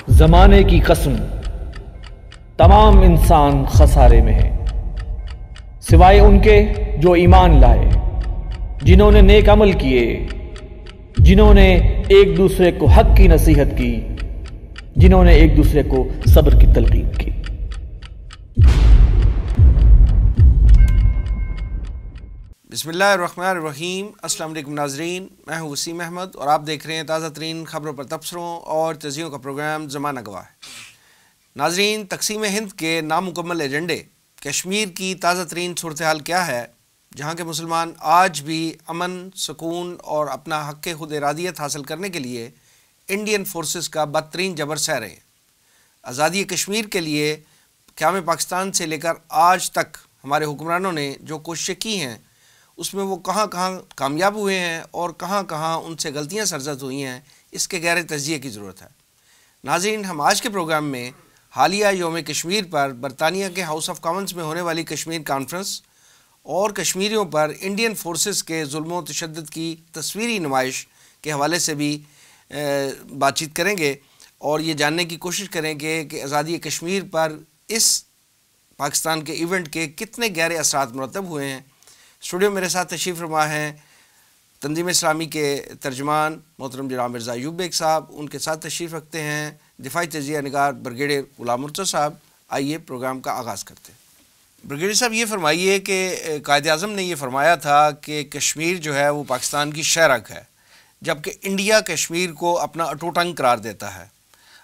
زمانے کی قسم تمام انسان خسارے میں ہیں سوائے ان کے جو ایمان لائے، جنہوں نے نیک عمل کیے، جنہوں نے ایک دوسرے کو حق کی نصیحت کی، جنہوں نے ایک دوسرے کو صبر کی تلقین کی۔ بسم اللہ الرحمن الرحیم۔ السلام علیکم ناظرین، میں ہوں وسیم احمد اور آپ دیکھ رہے ہیں تازہ ترین خبروں پر تبصروں اور تجزیوں کا پروگرام زمانہ گواہ ہے۔ ناظرین، تقسیم ہند کے نامکمل ایجنڈے، کشمیر کی تازہ ترین صورتحال کیا ہے، جہاں کے مسلمان آج بھی امن، سکون اور اپنا حق خود ارادیت حاصل کرنے کے لیے انڈین فورسز کا بدترین جبر سہ رہے ہیں۔ آزادی کشمیر کے لیے قیام پاکستان سے لے کر آج تک ہمارے حکمرانوں نے جو کوششیں کی ہیں، اس میں وہ کہاں کہاں کامیاب ہوئے ہیں اور کہاں کہاں ان سے غلطیاں سرزد ہوئی ہیں، اس کے گہرے تجزیے کی ضرورت ہے۔ ناظرین، ہم آج کے پروگرام میں حالیہ یوم کشمیر پر برطانیہ کے ہاؤس آف کامنز میں ہونے والی کشمیر کانفرنس اور کشمیریوں پر انڈین فورسز کے ظلم و تشدد کی تصویری نمائش کے حوالے سے بھی بات چیت کریں گے اور یہ جاننے کی کوشش کریں گے کہ آزادی کشمیر پر اس پاکستان کے ایونٹ کے کتنے گہرے اثرات مرتب ہوئے ہیں۔ اسٹوڈیو میرے ساتھ تشریف فرما ہیں تنظیم اسلامی کے ترجمان محترم جناب مرزا ایوب بیگ صاحب، ان کے ساتھ تشریف رکھتے ہیں دفاعی تجزیہ نگار بریگیڈیئر غلام مرتضیٰ صاحب۔ آئیے پروگرام کا آغاز کرتے ہیں۔ بریگیڈیئر صاحب، یہ فرمائیے کہ قائد اعظم نے یہ فرمایا تھا کہ کشمیر جو ہے وہ پاکستان کی شہرک ہے، جبکہ انڈیا کشمیر کو اپنا اٹوٹ انگ قرار دیتا ہے۔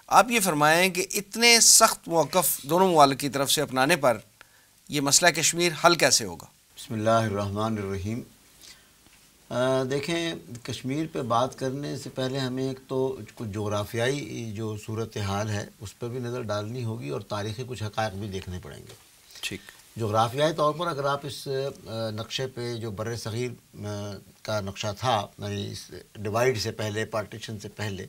آپ یہ فرمائیں کہ اتنے سخت موقف دونوں ممالک کی طرف سے اپنانے پر یہ مسئلہ کشمیر حل کیسے ہوگا؟ بسم اللہ الرحمن الرحیم۔ دیکھیں، کشمیر پہ بات کرنے سے پہلے ہمیں ایک تو کچھ جغرافیائی جو صورتحال ہے اس پہ بھی نظر ڈالنی ہوگی اور تاریخی کچھ حقائق بھی دیکھنے پڑیں گے۔ ٹھیک۔ جغرافیائی طور پر اگر آپ اس نقشے پہ جو بر صغیر کا نقشہ تھا، یعنی اس ڈیوائیڈ سے پہلے، پارٹیشن سے پہلے،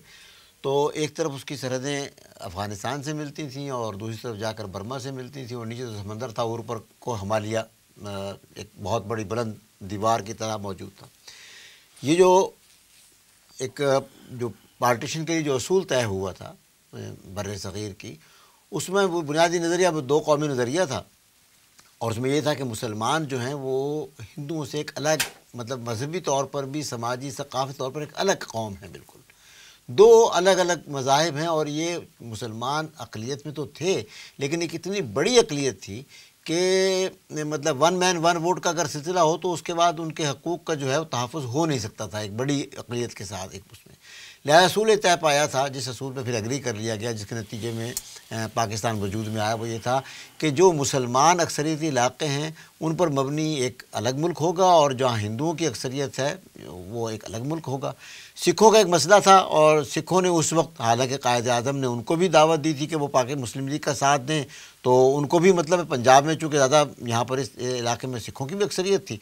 تو ایک طرف اس کی سرحدیں افغانستان سے ملتی تھیں اور دوسری طرف جا کر برما سے ملتی تھیں، اور نیچے تو سمندر تھا اور اوپر کو ہمالیہ ایک بہت بڑی بلند دیوار کی طرح موجود تھا۔ یہ جو ایک جو پارٹیشن کے لیے جو اصول طے ہوا تھا بر صغیر کی، اس میں وہ بنیادی نظریہ وہ دو قومی نظریہ تھا، اور اس میں یہ تھا کہ مسلمان جو ہیں وہ ہندوؤں سے ایک الگ، مطلب مذہبی طور پر بھی، سماجی ثقافتی طور پر ایک الگ قوم ہے، بالکل دو الگ الگ مذاہب ہیں، اور یہ مسلمان اقلیت میں تو تھے لیکن ایک اتنی بڑی اقلیت تھی کہ مطلب ون مین ون ووٹ کا اگر سلسلہ ہو تو اس کے بعد ان کے حقوق کا جو ہے وہ تحفظ ہو نہیں سکتا تھا ایک بڑی اقلیت کے ساتھ ایک اس میں۔ لہذا اصول طے پایا تھا، جس اصول پہ پھر اگری کر لیا گیا، جس کے نتیجے میں پاکستان وجود میں آیا، وہ یہ تھا کہ جو مسلمان اکثریتی علاقے ہیں ان پر مبنی ایک الگ ملک ہوگا، اور جہاں ہندوؤں کی اکثریت ہے وہ ایک الگ ملک ہوگا۔ سکھوں کا ایک مسئلہ تھا، اور سکھوں نے اس وقت، حالانکہ قائد اعظم نے ان کو بھی دعوت دی تھی کہ وہ پاک مسلم لیگ کا ساتھ دیں، تو ان کو بھی مطلب پنجاب میں چونکہ زیادہ یہاں پر اس علاقے میں سکھوں کی بھی اکثریت تھی،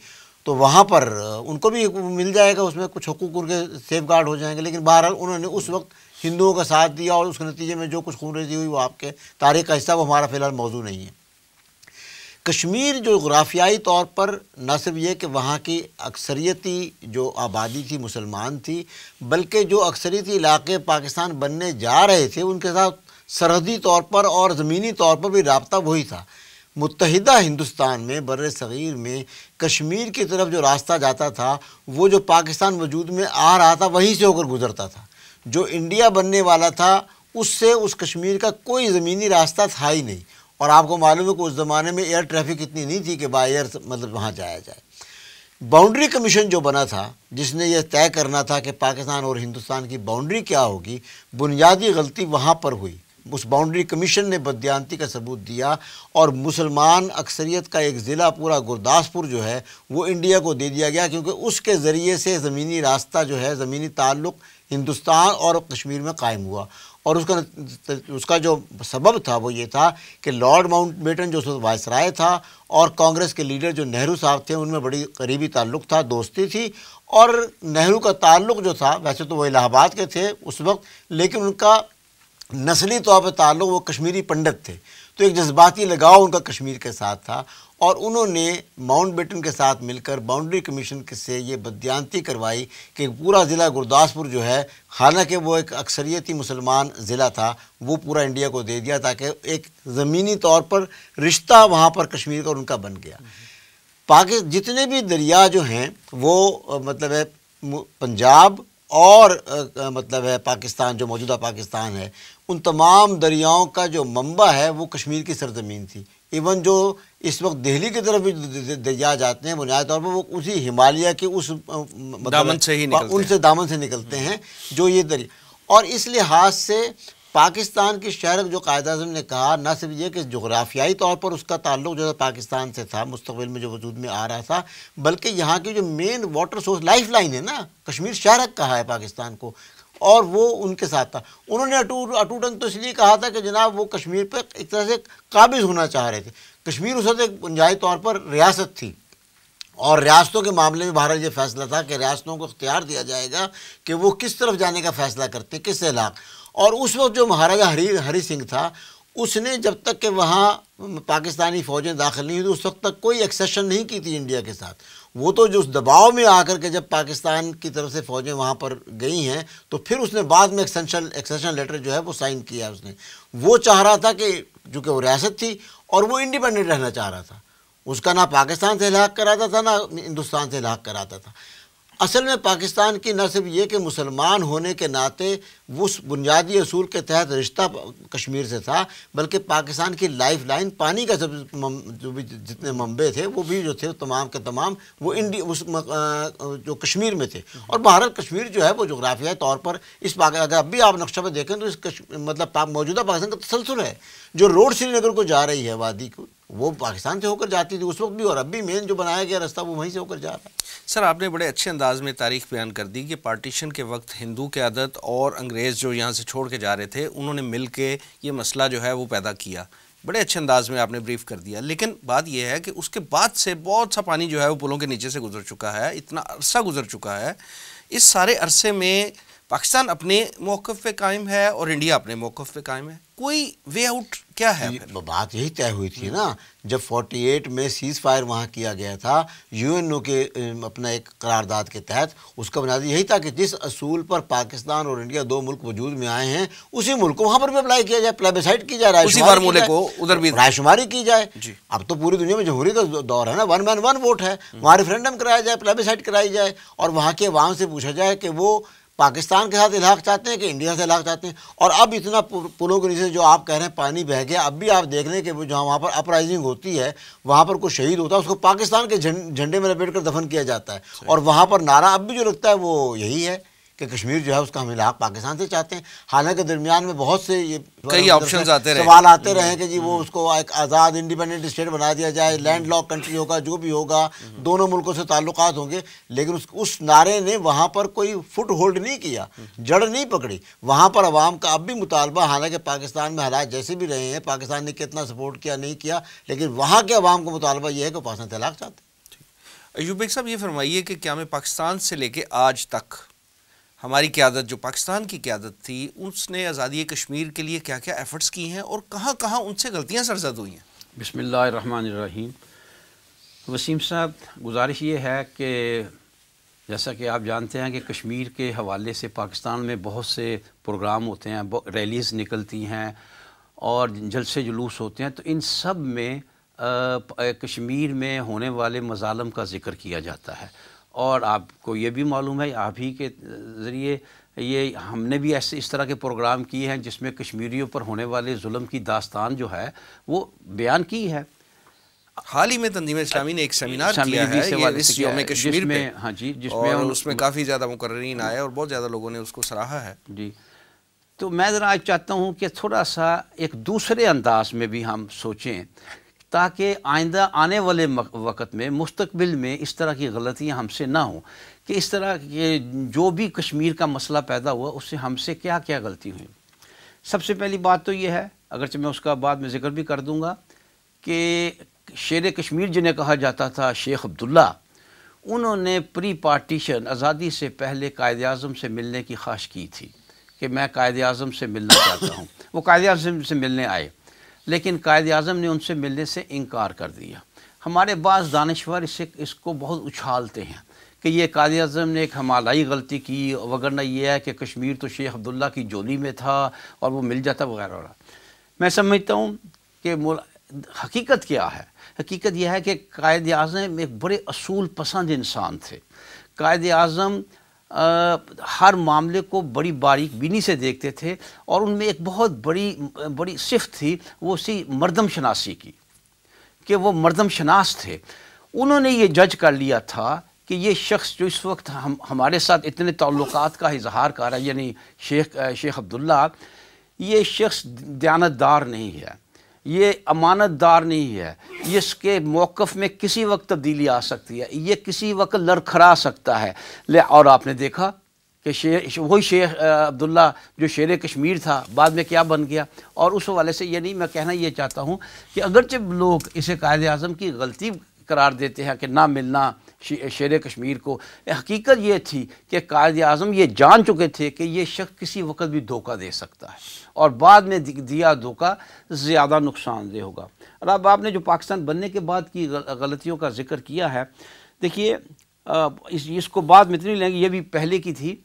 تو وہاں پر ان کو بھی مل جائے گا، اس میں کچھ حقوق ان کے سیف گارڈ ہو جائیں گے، لیکن بہرحال انہوں نے اس وقت ہندوؤں کا ساتھ دیا، اور اس کے نتیجے میں جو کچھ خون ریزی ہوئی وہ آپ کے تاریخ کا حصہ، وہ ہمارا فی الحال موضوع نہیں ہے۔ کشمیر جو جغرافیائی طور پر نہ صرف یہ کہ وہاں کی اکثریتی جو آبادی تھی مسلمان تھی، بلکہ جو اکثریتی علاقے پاکستان بننے جا رہے تھے ان کے ساتھ سرحدی طور پر اور زمینی طور پر بھی رابطہ وہی تھا۔ متحدہ ہندوستان میں، بر صغیر میں، کشمیر کی طرف جو راستہ جاتا تھا وہ جو پاکستان وجود میں آ رہا تھا وہیں سے ہو کر گزرتا تھا۔ جو انڈیا بننے والا تھا اس سے اس کشمیر کا کوئی زمینی راستہ تھا ہی نہیں، اور آپ کو معلوم ہے کہ اس زمانے میں ایئر ٹریفک اتنی نہیں تھی کہ بائی ایئر مطلب وہاں جایا جائے۔ باؤنڈری کمیشن جو بنا تھا، جس نے یہ طے کرنا تھا کہ پاکستان اور ہندوستان کی باؤنڈری کیا ہوگی، بنیادی غلطی وہاں پر ہوئی۔ اس باؤنڈری کمیشن نے بددیانتی کا ثبوت دیا، اور مسلمان اکثریت کا ایک ضلع پورا گرداسپور جو ہے وہ انڈیا کو دے دیا گیا، کیونکہ اس کے ذریعے سے زمینی راستہ جو ہے، زمینی تعلق ہندوستان اور کشمیر میں قائم ہوا۔ اور اس کا جو سبب تھا وہ یہ تھا کہ لارڈ ماؤنٹ بیٹن جو وائسرائے تھا اور کانگریس کے لیڈر جو نہرو صاحب تھے، ان میں بڑی قریبی تعلق تھا، دوستی تھی، اور نہرو کا تعلق جو تھا، ویسے تو وہ الہ آباد کے تھے اس وقت، لیکن ان کا نسلی طور پہ تعلق وہ کشمیری پنڈت تھے، تو ایک جذباتی لگاؤ ان کا کشمیر کے ساتھ تھا، اور انہوں نے ماؤنٹ بیٹن کے ساتھ مل کر باؤنڈری کمیشن سے یہ بددیانتی کروائی کہ پورا ضلع گرداسپور جو ہے، حالانکہ وہ ایک اکثریتی مسلمان ضلع تھا، وہ پورا انڈیا کو دے دیا، تاکہ ایک زمینی طور پر رشتہ وہاں پر کشمیر کا اور ان کا بن گیا۔ جتنے بھی دریا جو ہیں وہ مطلب ہے پنجاب اور مطلب ہے پاکستان، جو موجودہ پاکستان ہے، ان تمام دریاؤں کا جو منبع ہے وہ کشمیر کی سرزمین تھی۔ ایون جو اس وقت دہلی کی طرف بھی دریا جاتے ہیں، بنیادی طور پر وہ اسی ہمالیہ کے اس دامن سے ہی نکلتے ہیں، ان سے دامن سے نکلتے ہیں جو یہ دریا۔ اور اس لحاظ سے پاکستان کی شہرت جو قائد اعظم نے کہا، نہ صرف یہ کہ جغرافیائی طور پر اس کا تعلق جو ہے پاکستان سے تھا، مستقبل میں جو وجود میں آ رہا تھا، بلکہ یہاں کی جو مین واٹر سورس لائف لائن ہے نا، کشمیر شہرت کہا ہے پاکستان کو، اور وہ ان کے ساتھ تھا۔ انہوں نے اٹوٹن تو اس لیے کہا تھا کہ جناب وہ کشمیر پہ ایک طرح سے قابض ہونا چاہ رہے تھے۔ کشمیر اس وقت ایک بنیادی طور پر ریاست تھی، اور ریاستوں کے معاملے میں بہرحال یہ فیصلہ تھا کہ ریاستوں کو اختیار دیا جائے گا کہ وہ کس طرف جانے کا فیصلہ کرتے ہیں، کس علاقے۔ اور اس وقت جو مہاراجا ہری سنگھ تھا، اس نے جب تک کہ وہاں پاکستانی فوجیں داخل نہیں ہوئی اس وقت تک کوئی ایکسیشن نہیں کی تھی انڈیا کے ساتھ۔ وہ تو جو اس دباؤ میں آ کر کے جب پاکستان کی طرف سے فوجیں وہاں پر گئی ہیں تو پھر اس نے بعد میں ایکسیشن لیٹر جو ہے وہ سائن کیا اس نے۔ وہ چاہ رہا تھا کہ چونکہ وہ ریاست تھی اور وہ انڈیپینڈنٹ رہنا چاہ رہا تھا، اس کا نہ پاکستان سے الحاق کراتا تھا نہ ہندوستان سے الحاق کراتا تھا۔ اصل میں پاکستان کی نہ صرف یہ کہ مسلمان ہونے کے ناطے وہ اس بنیادی اصول کے تحت رشتہ کشمیر سے تھا، بلکہ پاکستان کی لائف لائن، پانی کا جو بھی جتنے منبع تھے وہ بھی جو تھے تمام کے تمام وہ جو کشمیر میں تھے۔ اور بھارت کشمیر جو ہے وہ جغرافیائی طور پر اگر اب بھی آپ نقشہ پہ دیکھیں تو اس مطلب موجودہ پاکستان کا تسلسل ہے۔ جو روڈ سری نگر کو جا رہی ہے وادی کو، وہ پاکستان سے ہو کر جاتی تھی اس وقت بھی، اور اب بھی مین جو بنایا گیا راستہ وہ وہیں سے ہو کر جا رہا ہے۔ سر، آپ نے بڑے اچھے انداز میں تاریخ بیان کر دی کہ پارٹیشن کے وقت ہندو قیادت اور انگریز جو یہاں سے چھوڑ کے جا رہے تھے، انہوں نے مل کے یہ مسئلہ جو ہے وہ پیدا کیا۔ بڑے اچھے انداز میں آپ نے بریف کر دیا، لیکن بات یہ ہے کہ اس کے بعد سے بہت سا پانی جو ہے وہ پلوں کے نیچے سے گزر چکا ہے، اتنا عرصہ گزر چکا ہے۔ اس سارے عرصے میں پاکستان اپنے موقف پہ قائم ہے اور انڈیا اپنے موقف پہ قائم ہے، کوئی وے آؤٹ کیا ہے؟ بات یہی طے ہوئی تھی نا جب 48 میں سیز فائر وہاں کیا گیا تھا UN کے اپنا ایک قرارداد کے تحت، اس کا بنیاد یہی تھا کہ جس اصول پر پاکستان اور انڈیا دو ملک وجود میں آئے ہیں اسی ملک کو وہاں پر بھی اپلائی کیا جائے، پلیبیسائٹ کی جائے، اسی فارمولے کو ادھر بھی رائے شماری کی جائے۔ اب تو پوری دنیا میں جمہوری کا دور ہے نا، 1 مین 1 ووٹ ہے، وہاں ریفرینڈم کرایا جائے، پلیبیسائٹ کرائی جائے، اور وہاں کے عوام سے پوچھا جائے کہ وہ پاکستان کے ساتھ الحاق چاہتے ہیں کہ انڈیا سے الحاق چاہتے ہیں۔ اور اب اتنا پلوں کے نیچے جو آپ کہہ رہے ہیں پانی بہہ گیا، اب بھی آپ دیکھ لیں کہ جہاں وہاں پر اپرائزنگ ہوتی ہے، وہاں پر کوئی شہید ہوتا ہے اس کو پاکستان کے جھنڈے میں لپیٹ کر دفن کیا جاتا ہے، اور وہاں پر نعرہ اب بھی جو لگتا ہے وہ یہی ہے کہ کشمیر جو ہے اس کا ہم الحاق پاکستان سے چاہتے ہیں۔ حالانکہ درمیان میں بہت سے یہ کئی آپشنز آتے رہے، سوال آتے رہے کہ جی وہ اس کو ایک آزاد انڈیپینڈنٹ اسٹیٹ بنا دیا جائے، لینڈ لاک کنٹری ہوگا، جو بھی ہوگا، دونوں ملکوں سے تعلقات ہوں گے، لیکن اس نعرے نے وہاں پر کوئی فٹ ہولڈ نہیں کیا، جڑ نہیں پکڑی۔ وہاں پر عوام کا اب بھی مطالبہ، حالانکہ پاکستان میں حالات جیسے بھی رہے ہیں، پاکستان نے کتنا سپورٹ کیا نہیں کیا، لیکن وہاں کے عوام کا مطالبہ یہ ہے کہ پاکستان سے الحاق چاہتے ہیں۔ ایوب بیگ صاحب، یہ فرمائیے کہ کیا میں پاکستان سے لے کے آج تک ہماری قیادت، جو پاکستان کی قیادت تھی، اس نے آزادی کشمیر کے لیے کیا کیا ایفرٹس کی ہیں اور کہاں کہاں ان سے غلطیاں سرزد ہوئی ہیں؟ بسم اللہ الرحمن الرحیم۔ وسیم صاحب، گزارش یہ ہے کہ جیسا کہ آپ جانتے ہیں کہ کشمیر کے حوالے سے پاکستان میں بہت سے پروگرام ہوتے ہیں، ریلیز نکلتی ہیں اور جلسے جلوس ہوتے ہیں، تو ان سب میں کشمیر میں ہونے والے مظالم کا ذکر کیا جاتا ہے۔ اور آپ کو یہ بھی معلوم ہے، آپ ہی کے ذریعے یہ ہم نے بھی اس طرح کے پروگرام کیے ہیں جس میں کشمیریوں پر ہونے والے ظلم کی داستان جو ہے وہ بیان کی ہے۔ حال ہی میں تنظیم اسلامی نے ایک سیمینار کیا ہے اس یوم کشمیر پہ، ہاں جی، اور اس میں کافی زیادہ مقررین آئے اور بہت زیادہ لوگوں نے اس کو سراہا ہے۔ جی، تو میں ذرا آج چاہتا ہوں کہ تھوڑا سا ایک دوسرے انداز میں بھی ہم سوچیں تاکہ آئندہ آنے والے وقت میں، مستقبل میں اس طرح کی غلطیاں ہم سے نہ ہوں، کہ اس طرح کے جو بھی کشمیر کا مسئلہ پیدا ہوا اس سے ہم سے کیا کیا غلطی ہوئی۔ سب سے پہلی بات تو یہ ہے، اگرچہ میں اس کا بعد میں ذکر بھی کر دوں گا، کہ شیر کشمیر جنہیں کہا جاتا تھا شیخ عبداللہ، انہوں نے پری پارٹیشن آزادی سے پہلے قائد اعظم سے ملنے کی خواہش کی تھی کہ میں قائد اعظم سے ملنا چاہتا ہوں۔ وہ قائد اعظم سے ملنے آئے، لیکن قائد اعظم نے ان سے ملنے سے انکار کر دیا۔ ہمارے بعض دانشور اس کو بہت اچھالتے ہیں کہ یہ قائد اعظم نے ایک ہمالیائی غلطی کی، وگرنہ یہ ہے کہ کشمیر تو شیخ عبداللہ کی جولی میں تھا اور وہ مل جاتا وغیرہ وغیرہ۔ میں سمجھتا ہوں کہ حقیقت کیا ہے؟ حقیقت یہ ہے کہ قائد اعظم ایک بڑے اصول پسند انسان تھے۔ قائد اعظم ہر معاملے کو بڑی باریک بینی سے دیکھتے تھے، اور ان میں ایک بہت بڑی صفت تھی، وہ سی مردم شناسی کی، کہ وہ مردم شناس تھے۔ انہوں نے یہ جج کر لیا تھا کہ یہ شخص جو اس وقت ہمارے ساتھ اتنے تعلقات کا اظہار کر رہا ہے، یعنی شیخ عبداللہ، یہ شخص دیانتدار نہیں ہے، یہ امانت دار نہیں ہے، یہ اس کے موقف میں کسی وقت تبدیلی آ سکتی ہے، یہ کسی وقت لڑکھڑا سکتا ہے۔ اور آپ نے دیکھا کہ وہی شیخ عبداللہ جو شیر کشمیر تھا بعد میں کیا بن گیا۔ اور اس حوالے سے یہ نہیں، میں کہنا یہ چاہتا ہوں کہ اگرچہ لوگ اسے قائد اعظم کی غلطی قرار دیتے ہیں کہ نہ ملنا شیر کشمیر کو، حقیقت یہ تھی کہ قائد اعظم یہ جان چکے تھے کہ یہ شخص کسی وقت بھی دھوکہ دے سکتا ہے، اور بعد میں دیا دھوکہ زیادہ نقصان دہ ہوگا۔ اور اب آپ نے جو پاکستان بننے کے بعد کی غلطیوں کا ذکر کیا ہے، دیکھیے اس کو بعد میں اتنی لیں گے، یہ بھی پہلے کی تھی۔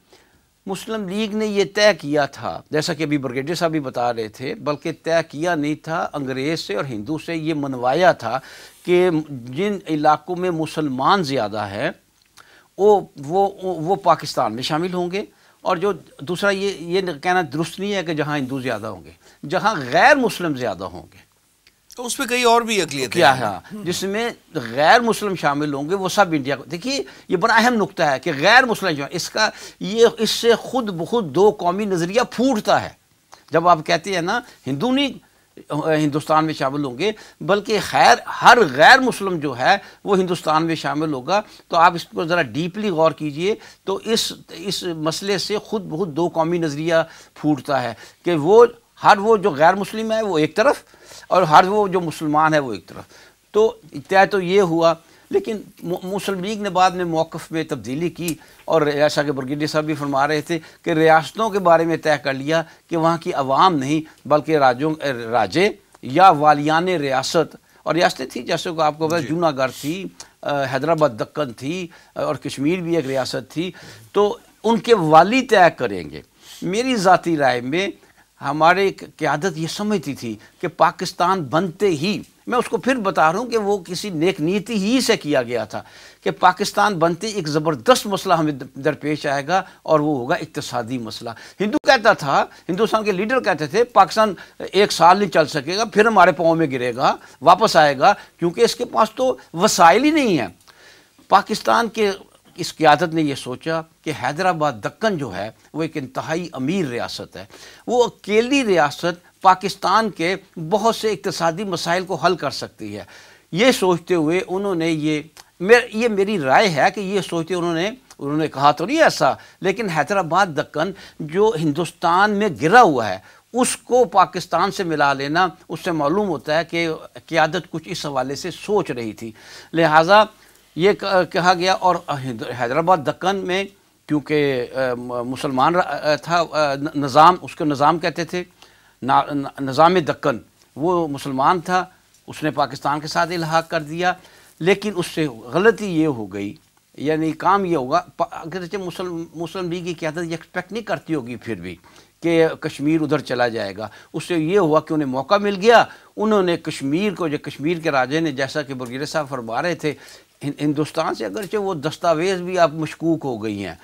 مسلم لیگ نے یہ طے کیا تھا، جیسا کہ ابھی بریگیڈیئر صاحب بھی بتا رہے تھے، بلکہ طے کیا نہیں تھا، انگریز سے اور ہندو سے یہ منوایا تھا کہ جن علاقوں میں مسلمان زیادہ ہے وہ پاکستان میں شامل ہوں گے، اور جو دوسرا یہ کہنا درست نہیں ہے کہ جہاں ہندو زیادہ ہوں گے، جہاں غیر مسلم زیادہ ہوں گے، تو اس پہ کئی اور بھی اقلیتیں کیا ہے جس میں غیر مسلم شامل ہوں گے، وہ سب انڈیا کو۔ دیکھیے یہ بڑا اہم نقطہ ہے کہ غیر مسلم جو ہے، اس سے خود بخود دو قومی نظریہ پھوٹتا ہے۔ جب آپ کہتے ہیں نا ہندو نہیں ہندوستان میں شامل ہوں گے، بلکہ ہر غیر مسلم جو ہے وہ ہندوستان میں شامل ہوگا، تو آپ اس کو ذرا ڈیپلی غور کیجئے تو اس مسئلے سے خود بخود دو قومی نظریہ پھوٹتا ہے کہ وہ جو غیر مسلم ہے وہ ایک طرف، اور وہ جو مسلمان ہے وہ ایک طرف۔ تو یہ ہوا، لیکن مسلم لیگ نے بعد میں موقف میں تبدیلی کی، اور ایسا کہ برگیڈیئر صاحب بھی فرما رہے تھے کہ ریاستوں کے بارے میں طے کر لیا کہ وہاں کی عوام نہیں بلکہ راجے یا والیان ریاست، اور ریاستیں تھیں جیسے کہ آپ کو پتا جوناگڑھ تھی، حیدرآباد دکن تھی، اور کشمیر بھی ایک ریاست تھی، تو ان کے والی طے کریں گے۔ میری ذاتی رائے میں ہمارے قیادت یہ سمجھتی تھی کہ پاکستان بنتے ہی، میں اس کو پھر بتا رہا ہوں کہ وہ کسی نیک نیتی ہی سے کیا گیا تھا، کہ پاکستان بنتے ایک زبردست مسئلہ ہمیں درپیش آئے گا، اور وہ ہوگا اقتصادی مسئلہ۔ ہندو کہتا تھا، ہندوستان کے لیڈر کہتے تھے پاکستان 1 سال نہیں چل سکے گا، پھر ہمارے پاؤں میں گرے گا، واپس آئے گا، کیونکہ اس کے پاس تو وسائل ہی نہیں ہیں۔ پاکستان کے اس قیادت نے یہ سوچا کہ حیدرآباد دکن جو ہے وہ ایک انتہائی امیر ریاست ہے، وہ اکیلی ریاست پاکستان کے بہت سے اقتصادی مسائل کو حل کر سکتی ہے۔ یہ سوچتے ہوئے انہوں نے یہ میری رائے ہے کہ یہ سوچتے انہوں نے کہا تو نہیں ایسا، لیکن حیدرآباد دکن جو ہندوستان میں گرا ہوا ہے اس کو پاکستان سے ملا لینا، اس سے معلوم ہوتا ہے کہ قیادت کچھ اس حوالے سے سوچ رہی تھی۔ لہٰذا یہ کہا گیا، اور حیدرآباد دکن میں کیونکہ مسلمان تھا نظام، اس کو نظام کہتے تھے، نظام دکن، وہ مسلمان تھا، اس نے پاکستان کے ساتھ الحاق کر دیا، لیکن اس سے غلطی یہ ہو گئی، یعنی کام یہ ہوگا، اگرچہ مسلم لیگ کی قیادت یہ ایکسپیکٹ نہیں کرتی ہوگی پھر بھی کہ کشمیر ادھر چلا جائے گا، اس سے یہ ہوا کہ انہیں موقع مل گیا، انہوں نے کشمیر کو، جو کشمیر کے راجے نے، جیسا کہ برگیڈیئر صاحب فرما رہے تھے، ہندوستان سے اگرچہ وہ دستاویز بھی اب مشکوک ہو گئی ہیں،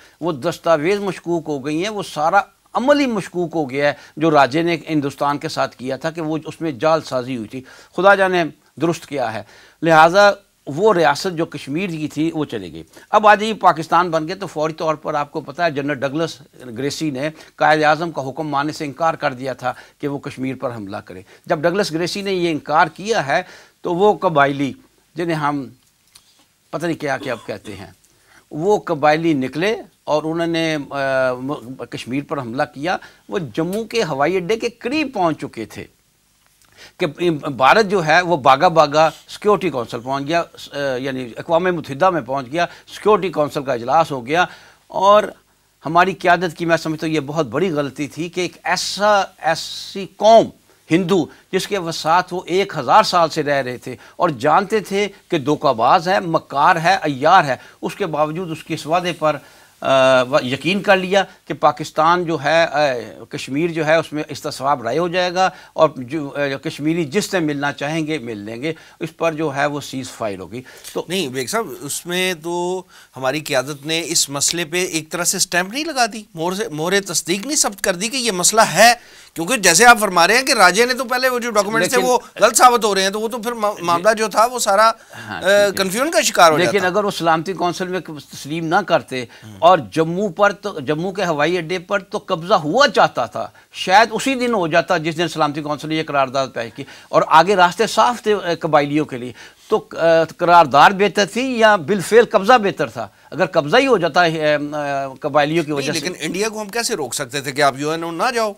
وہ سارا عمل ہی مشکوک ہو گیا ہے جو راجے نے ہندوستان کے ساتھ کیا تھا، کہ وہ اس میں جال سازی ہوئی تھی، خدا جانے درست کیا ہے۔ لہٰذا وہ ریاست جو کشمیر کی تھی وہ چلی گئی۔ اب آج یہ پاکستان بن گیا تو فوری طور پر آپ کو پتہ ہے جنرل ڈگلس گریسی نے قائد اعظم کا حکم ماننے سے انکار کر دیا تھا کہ وہ کشمیر پر حملہ کرے۔ جب ڈگلس گریسی نے یہ انکار کیا ہے تو وہ قبائلی، جنہیں ہم پتہ نہیں کیا اب کہتے ہیں، وہ قبائلی نکلے اور انہوں نے کشمیر پر حملہ کیا۔ وہ جموں کے ہوائی اڈے کے قریب پہنچ چکے تھے کہ بھارت جو ہے وہ باغا سیکیورٹی کونسل پہنچ گیا، یعنی اقوام متحدہ میں پہنچ گیا، سیکیورٹی کونسل کا اجلاس ہو گیا، اور ہماری قیادت کی میں سمجھتا ہوں یہ بہت بڑی غلطی تھی کہ ایک ایسی قوم ہندو جس کے وسعت وہ 1000 سال سے رہ رہے تھے اور جانتے تھے کہ دھوکہ باز ہے، مکار ہے، عیار ہے، اس کے باوجود اس کے اس وعدے پر یقین کر لیا کہ پاکستان جو ہے، کشمیر جو ہے اس میں استصواب رائے ہو جائے گا اور جو کشمیری جس سے ملنا چاہیں گے مل لیں گے، اس پر جو ہے وہ سیز فائر ہوگی۔ تو نہیں بیگ صاحب، اس میں تو ہماری قیادت نے اس مسئلے پہ ایک طرح سے سٹیمپ نہیں لگا دی، مہر تصدیق نہیں ثبت کر دی کہ یہ مسئلہ ہے، کیونکہ جیسے آپ فرما رہے ہیں کہ راجے نے تو پہلے وہ جو ڈاکومنٹس تھے وہ غلط ثابت ہو رہے ہیں، تو وہ تو پھر معاملہ جو تھا وہ سارا کنفیوژن کا شکار ہو جاتا۔ لیکن اگر وہ سلامتی کونسل میں تسلیم نہ کرتے اور جموں پر تو جموں کے ہوائی اڈے پر تو قبضہ ہوا چاہتا تھا، شاید اسی دن ہو جاتا جس دن سلامتی کونسل نے یہ قرارداد پیش کی، اور آگے راستے صاف تھے قبائلیوں کے لیے، تو قرارداد بہتر تھی یا بالفعل قبضہ بہتر تھا؟ اگر قبضہ ہی ہو جاتا قبائلیوں کی وجہ سے۔ لیکن انڈیا کو ہم کیسے روک سکتے تھے کہ آپ یو این او نہ جاؤ؟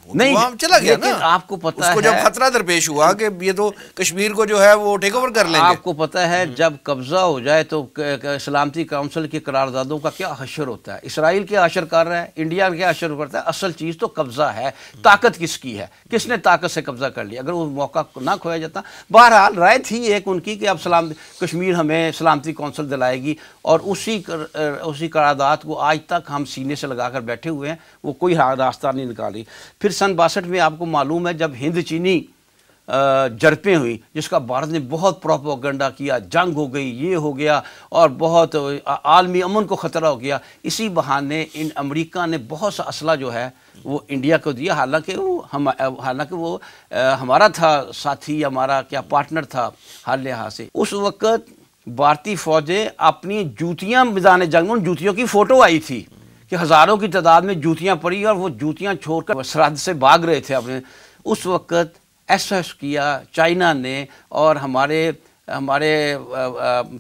نہیں چلا گیا نا، آپ کو پتا ہے، اس کو جب خطرہ درپیش ہوا کہ یہ تو کشمیر کو جو ہے وہ ٹیک اوور کر لیں گے، آپ کو پتا ہے جب قبضہ ہو جائے تو سلامتی کونسل کی قراردادوں کا کیا حشر ہوتا ہے؟ اسرائیل کیا حشر کر رہا ہے، انڈیا کیا حشر کرتا ہے؟ اصل چیز تو قبضہ ہے، طاقت کس کی ہے، کس نے طاقت سے قبضہ کر لیا؟ اگر وہ موقع نہ کھویا جاتا، بہرحال رائے تھی ایک ان کی کہ اب کشمیر ہمیں سلامتی کونسل دلائے گی، اور اسی قرارداد کو آج تک ہم سینے سے لگا کر بیٹھے ہوئے ہیں، وہ کوئی راستہ نہیں نکالی۔ پھر سن 62 میں آپ کو معلوم ہے جب ہند چینی جرپیں ہوئی، جس کا بھارت نے بہت پروپیگنڈا کیا، جنگ ہو گئی، یہ ہو گیا، اور بہت عالمی امن کو خطرہ ہو گیا، اسی بہانے امریکہ نے بہت سا اسلحہ جو ہے وہ انڈیا کو دیا، حالانکہ وہ ہمارا تھا ساتھی، ہمارا کیا پارٹنر تھا ہر لحاظ سے۔ اس وقت بھارتی فوجیں اپنی جوتیاں میدان جنگ میں، ان جوتیوں کی فوٹو آئی تھی کہ ہزاروں کی تعداد میں جوتیاں پڑی اور وہ جوتیاں چھوڑ کر سرحد سے بھاگ رہے تھے اپنے۔ اس وقت ایس کیا چائنا نے، اور ہمارے